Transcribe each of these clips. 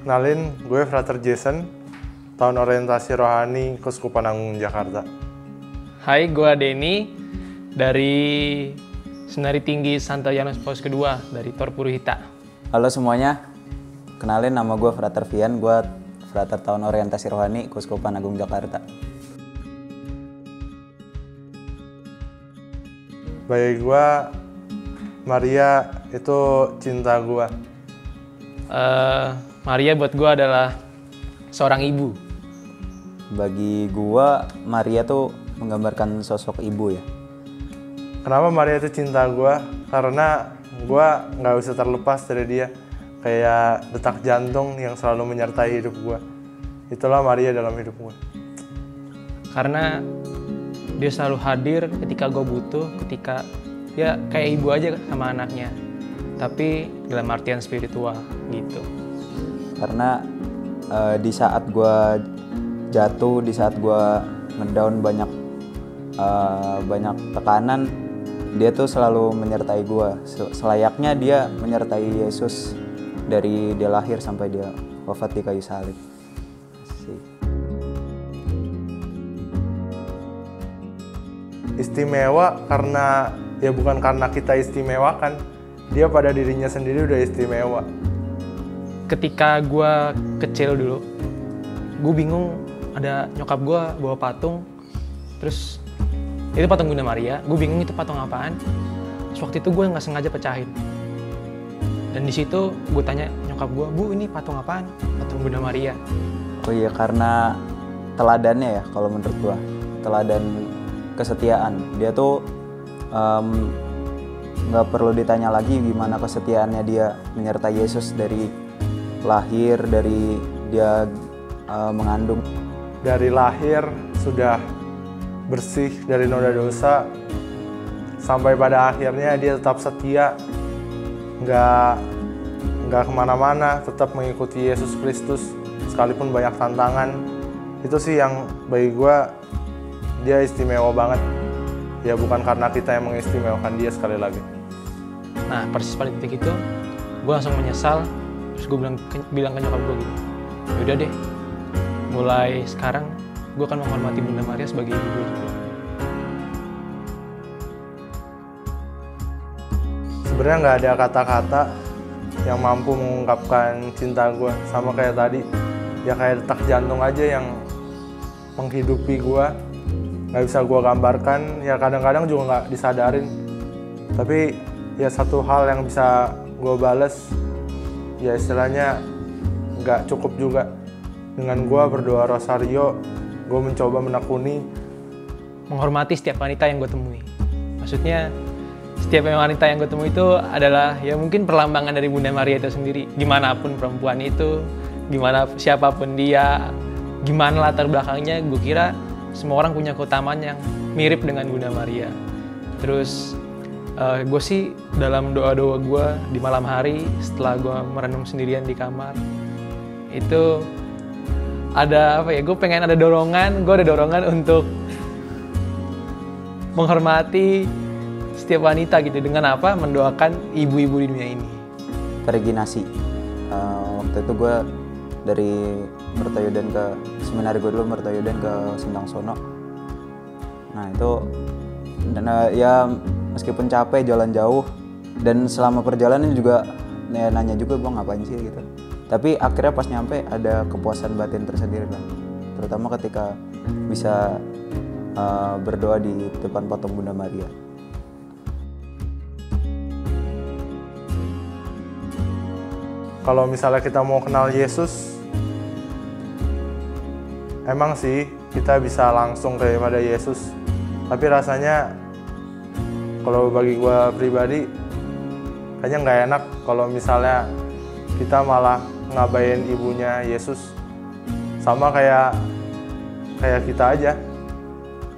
Kenalin, gue Frater Jason, tahun orientasi rohani Keuskupan Agung Jakarta. Hai, gue Denny dari Seminari Tinggi Santo Yohanes Paulus II dari Tor Puruhita. Halo semuanya, kenalin nama gue Frater Vian, gue Frater tahun orientasi rohani Keuskupan Agung Jakarta. Bagi gue, Maria itu cinta gue. Maria buat gue adalah seorang ibu. Bagi gue, Maria tuh menggambarkan sosok ibu ya. Kenapa Maria itu cinta gue? Karena gue nggak bisa terlepas dari dia. Kayak detak jantung yang selalu menyertai hidup gue. Itulah Maria dalam hidup gue. Karena dia selalu hadir ketika gue butuh, ketika ya kayak ibu aja sama anaknya. Tapi dalam artian spiritual gitu. Karena di saat gue jatuh, di saat gue ngedown banyak tekanan, dia tuh selalu menyertai gue. Selayaknya dia menyertai Yesus dari dia lahir sampai dia wafat di kayu salib. Istimewa karena ya bukan karena kita istimewakan, dia pada dirinya sendiri udah istimewa. Ketika gue kecil dulu, gue bingung, ada nyokap gue bawa patung, terus itu patung Bunda Maria, gue bingung itu patung apaan. Terus waktu itu gue nggak sengaja pecahin. Dan di situ gue tanya nyokap gue, "Bu, ini patung apaan?" "Patung Bunda Maria." Oh iya, karena teladannya ya kalau menurut gue, teladan kesetiaan. Dia tuh nggak perlu ditanya lagi gimana kesetiaannya dia menyertai Yesus dari lahir, dari dia mengandung. Dari lahir sudah bersih dari noda dosa, sampai pada akhirnya dia tetap setia, nggak kemana-mana, tetap mengikuti Yesus Kristus sekalipun banyak tantangan. Itu sih yang bagi gue dia istimewa banget. Ya bukan karena kita yang mengistimewakan dia, sekali lagi. Nah, persis pada titik itu, gue langsung menyesal. Terus gue bilang ke nyokap gue gitu, "Yaudah deh, mulai sekarang gue akan menghormati Bunda Maria sebagai ibu gue juga." Sebenarnya nggak ada kata-kata yang mampu mengungkapkan cinta gue. Sama kayak tadi, ya kayak detak jantung aja yang menghidupi gue. Nggak bisa gue gambarkan, ya kadang-kadang juga nggak disadarin. Tapi ya satu hal yang bisa gue bales, ya istilahnya nggak cukup juga. Dengan gue berdoa rosario, gue mencoba menekuni, menghormati setiap wanita yang gue temui. Maksudnya setiap wanita yang gue temui itu adalah ya mungkin perlambangan dari Bunda Maria itu sendiri. Gimana pun perempuan itu, gimana siapapun dia, gimana latar belakangnya, gue kira semua orang punya keutamaan yang mirip dengan Bunda Maria. Terus gue sih dalam doa-doa gue di malam hari setelah gue merenung sendirian di kamar, itu ada apa ya, gue ada dorongan untuk menghormati setiap wanita gitu. Dengan apa? Mendoakan ibu-ibu di dunia ini. Pereginasi. Waktu itu gue dari Mertoyudan ke seminari gue dulu, Mertoyudan ke Sindang Sono. Nah itu dan ya meskipun capek jalan jauh, dan selama perjalanan juga ya, nanya juga gue ngapain sih gitu. Tapi akhirnya pas nyampe ada kepuasan batin tersendiri lah, terutama ketika bisa berdoa di depan patung Bunda Maria. kalau misalnya kita mau kenal Yesus, emang sih kita bisa langsung kepada Yesus. Tapi rasanya kalau bagi gue pribadi, kayaknya nggak enak kalau misalnya kita malah ngabain ibunya Yesus. Sama kayak kita aja.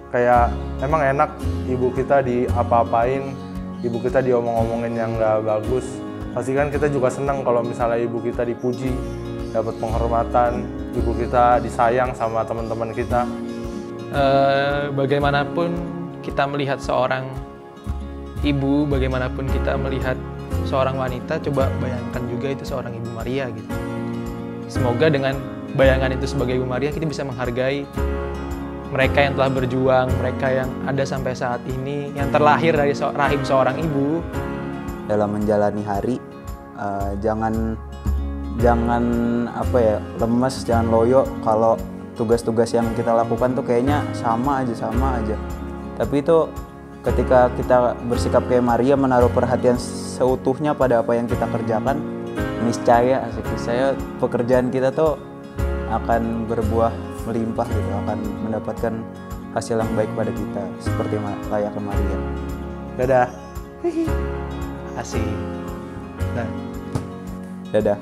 Kayak emang enak ibu kita diapa-apain, ibu kita diomong-omongin yang nggak bagus. Pasti kan kita juga senang kalau misalnya ibu kita dipuji, dapat penghormatan, ibu kita disayang sama teman-teman kita. Bagaimanapun kita melihat seorang ibu, bagaimanapun kita melihat seorang wanita, coba bayangkan juga itu seorang Ibu Maria gitu. Semoga dengan bayangan itu sebagai Ibu Maria, kita bisa menghargai mereka yang telah berjuang, mereka yang ada sampai saat ini, yang terlahir dari rahim seorang ibu. Dalam menjalani hari, jangan lemes, jangan loyo kalau tugas-tugas yang kita lakukan tuh kayaknya sama aja. Tapi itu ketika kita bersikap kayak Maria, menaruh perhatian seutuhnya pada apa yang kita kerjakan, niscaya saya pekerjaan kita tuh akan berbuah melimpah gitu, akan mendapatkan hasil yang baik pada kita seperti layaknya Maria. Dadah. Asik. Nah, Dadah.